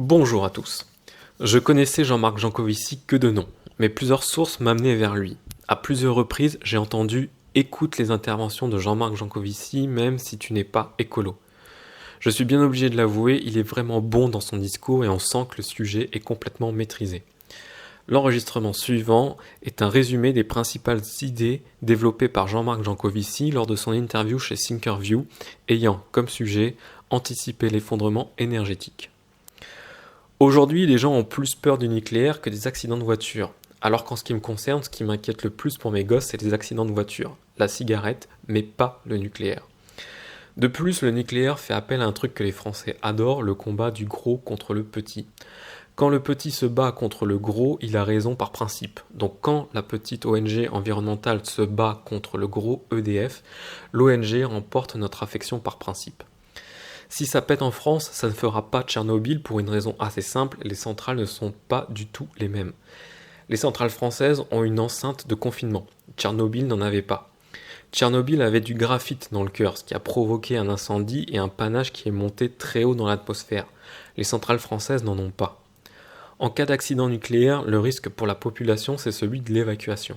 Bonjour à tous. Je connaissais Jean-Marc Jancovici que de nom, mais plusieurs sources m'amenaient vers lui. À plusieurs reprises, j'ai entendu écoute les interventions de Jean-Marc Jancovici même si tu n'es pas écolo. Je suis bien obligé de l'avouer, il est vraiment bon dans son discours et on sent que le sujet est complètement maîtrisé. L'enregistrement suivant est un résumé des principales idées développées par Jean-Marc Jancovici lors de son interview chez Thinkerview, ayant comme sujet anticiper l'effondrement énergétique. Aujourd'hui, les gens ont plus peur du nucléaire que des accidents de voiture. Alors qu'en ce qui me concerne, ce qui m'inquiète le plus pour mes gosses, c'est les accidents de voiture. La cigarette, mais pas le nucléaire. De plus, le nucléaire fait appel à un truc que les Français adorent, le combat du gros contre le petit. Quand le petit se bat contre le gros, il a raison par principe. Donc quand la petite ONG environnementale se bat contre le gros EDF, l'ONG remporte notre affection par principe. Si ça pète en France, ça ne fera pas Tchernobyl pour une raison assez simple, les centrales ne sont pas du tout les mêmes. Les centrales françaises ont une enceinte de confinement. Tchernobyl n'en avait pas. Tchernobyl avait du graphite dans le cœur, ce qui a provoqué un incendie et un panache qui est monté très haut dans l'atmosphère. Les centrales françaises n'en ont pas. En cas d'accident nucléaire, le risque pour la population, c'est celui de l'évacuation.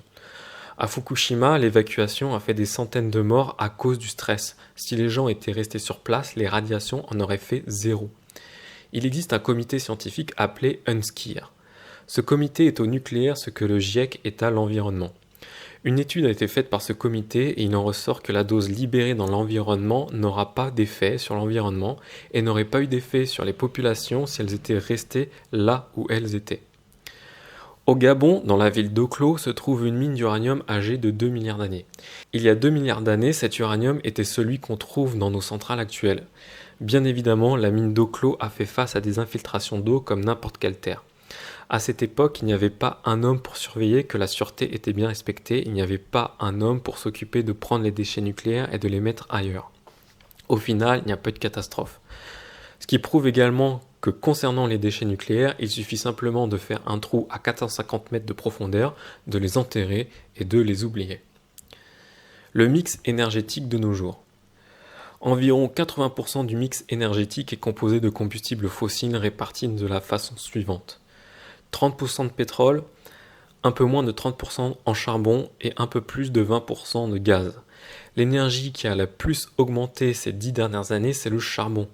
À Fukushima, l'évacuation a fait des centaines de morts à cause du stress. Si les gens étaient restés sur place, les radiations en auraient fait zéro. Il existe un comité scientifique appelé UNSCEAR. Ce comité est au nucléaire ce que le GIEC est à l'environnement. Une étude a été faite par ce comité et il en ressort que la dose libérée dans l'environnement n'aura pas d'effet sur l'environnement et n'aurait pas eu d'effet sur les populations si elles étaient restées là où elles étaient. Au Gabon, dans la ville d'Oklo, se trouve une mine d'uranium âgée de 2 milliards d'années. Il y a 2 milliards d'années, cet uranium était celui qu'on trouve dans nos centrales actuelles. Bien évidemment, la mine d'Oklo a fait face à des infiltrations d'eau comme n'importe quelle terre. À cette époque, il n'y avait pas un homme pour surveiller que la sûreté était bien respectée, il n'y avait pas un homme pour s'occuper de prendre les déchets nucléaires et de les mettre ailleurs. Au final, il n'y a pas eu de catastrophe. Ce qui prouve également que concernant les déchets nucléaires, il suffit simplement de faire un trou à 450 mètres de profondeur, de les enterrer et de les oublier. Le mix énergétique de nos jours. Environ 80% du mix énergétique est composé de combustibles fossiles répartis de la façon suivante. 30% de pétrole, un peu moins de 30% en charbon et un peu plus de 20% de gaz. L'énergie qui a la plus augmenté ces 10 dernières années, c'est le charbon.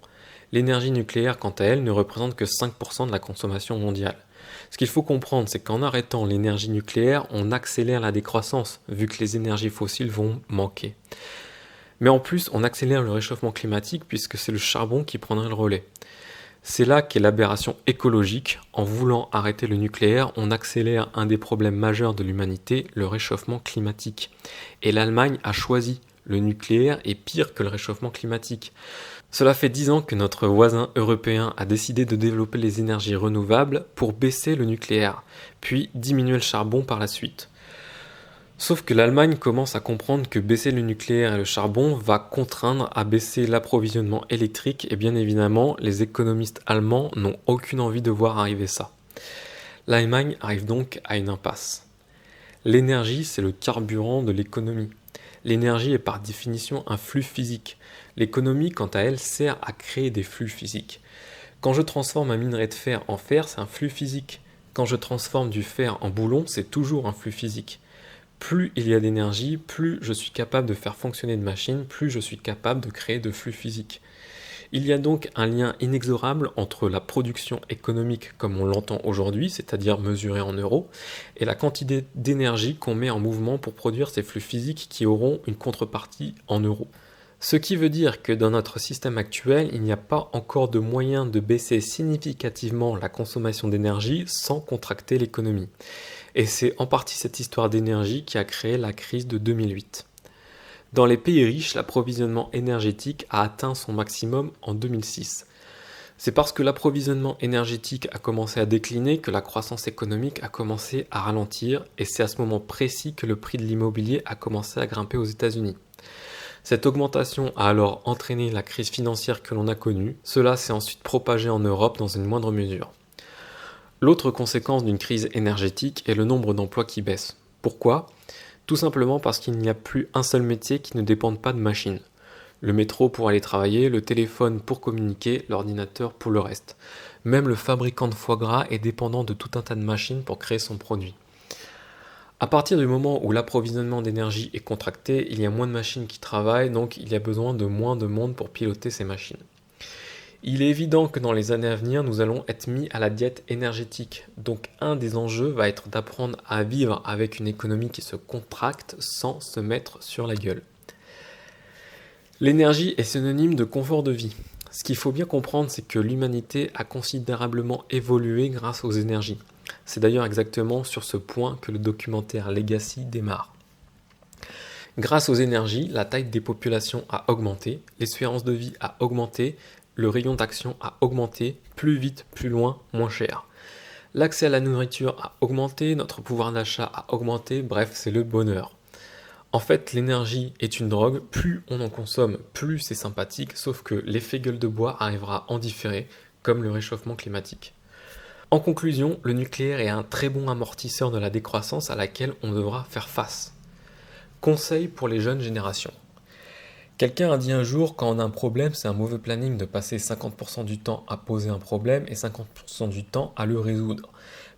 L'énergie nucléaire, quant à elle, ne représente que 5% de la consommation mondiale. Ce qu'il faut comprendre, c'est qu'en arrêtant l'énergie nucléaire, on accélère la décroissance, vu que les énergies fossiles vont manquer. Mais en plus, on accélère le réchauffement climatique, puisque c'est le charbon qui prendrait le relais. C'est là qu'est l'aberration écologique. En voulant arrêter le nucléaire, on accélère un des problèmes majeurs de l'humanité, le réchauffement climatique. Et l'Allemagne a choisi. Le nucléaire est pire que le réchauffement climatique. Cela fait 10 ans que notre voisin européen a décidé de développer les énergies renouvelables pour baisser le nucléaire, puis diminuer le charbon par la suite. Sauf que l'Allemagne commence à comprendre que baisser le nucléaire et le charbon va contraindre à baisser l'approvisionnement électrique et bien évidemment, les économistes allemands n'ont aucune envie de voir arriver ça. L'Allemagne arrive donc à une impasse. L'énergie, c'est le carburant de l'économie. L'énergie est par définition un flux physique. L'économie, quant à elle, sert à créer des flux physiques. Quand je transforme un minerai de fer en fer, c'est un flux physique. Quand je transforme du fer en boulon, c'est toujours un flux physique. Plus il y a d'énergie, plus je suis capable de faire fonctionner une machine, plus je suis capable de créer de flux physiques. Il y a donc un lien inexorable entre la production économique comme on l'entend aujourd'hui, c'est-à-dire mesurée en euros, et la quantité d'énergie qu'on met en mouvement pour produire ces flux physiques qui auront une contrepartie en euros. Ce qui veut dire que dans notre système actuel, il n'y a pas encore de moyen de baisser significativement la consommation d'énergie sans contracter l'économie. Et c'est en partie cette histoire d'énergie qui a créé la crise de 2008. Dans les pays riches, l'approvisionnement énergétique a atteint son maximum en 2006. C'est parce que l'approvisionnement énergétique a commencé à décliner que la croissance économique a commencé à ralentir et c'est à ce moment précis que le prix de l'immobilier a commencé à grimper aux États-Unis. Cette augmentation a alors entraîné la crise financière que l'on a connue. Cela s'est ensuite propagé en Europe dans une moindre mesure. L'autre conséquence d'une crise énergétique est le nombre d'emplois qui baisse. Pourquoi ? Tout simplement parce qu'il n'y a plus un seul métier qui ne dépende pas de machines. Le métro pour aller travailler, le téléphone pour communiquer, l'ordinateur pour le reste. Même le fabricant de foie gras est dépendant de tout un tas de machines pour créer son produit. À partir du moment où l'approvisionnement d'énergie est contracté, il y a moins de machines qui travaillent, donc il y a besoin de moins de monde pour piloter ces machines. Il est évident que dans les années à venir, nous allons être mis à la diète énergétique. Donc un des enjeux va être d'apprendre à vivre avec une économie qui se contracte sans se mettre sur la gueule. L'énergie est synonyme de confort de vie. Ce qu'il faut bien comprendre, c'est que l'humanité a considérablement évolué grâce aux énergies. C'est d'ailleurs exactement sur ce point que le documentaire Legacy démarre. Grâce aux énergies, la taille des populations a augmenté, l'espérance de vie a augmenté, le rayon d'action a augmenté, plus vite, plus loin, moins cher. L'accès à la nourriture a augmenté, notre pouvoir d'achat a augmenté, bref, c'est le bonheur. En fait, l'énergie est une drogue, plus on en consomme, plus c'est sympathique, sauf que l'effet gueule de bois arrivera en différé, comme le réchauffement climatique. En conclusion, le nucléaire est un très bon amortisseur de la décroissance à laquelle on devra faire face. Conseil pour les jeunes générations. Quelqu'un a dit un jour, quand on a un problème, c'est un mauvais planning de passer 50% du temps à poser un problème et 50% du temps à le résoudre.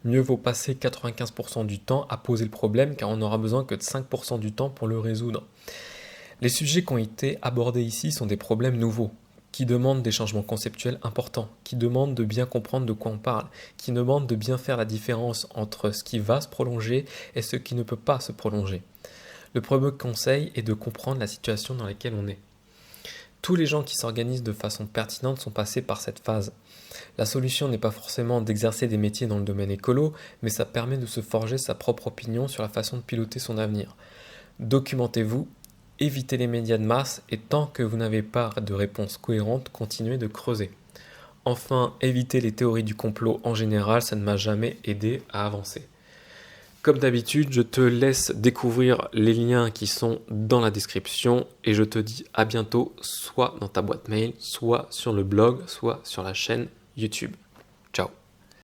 Mieux vaut passer 95% du temps à poser le problème car on n'aura besoin que de 5% du temps pour le résoudre. Les sujets qui ont été abordés ici sont des problèmes nouveaux, qui demandent des changements conceptuels importants, qui demandent de bien comprendre de quoi on parle, qui demandent de bien faire la différence entre ce qui va se prolonger et ce qui ne peut pas se prolonger. Le premier conseil est de comprendre la situation dans laquelle on est. Tous les gens qui s'organisent de façon pertinente sont passés par cette phase. La solution n'est pas forcément d'exercer des métiers dans le domaine écolo, mais ça permet de se forger sa propre opinion sur la façon de piloter son avenir. Documentez-vous, évitez les médias de masse et tant que vous n'avez pas de réponse cohérente, continuez de creuser. Enfin, évitez les théories du complot en général, ça ne m'a jamais aidé à avancer. Comme d'habitude, je te laisse découvrir les liens qui sont dans la description et je te dis à bientôt, soit dans ta boîte mail, soit sur le blog, soit sur la chaîne YouTube. Ciao.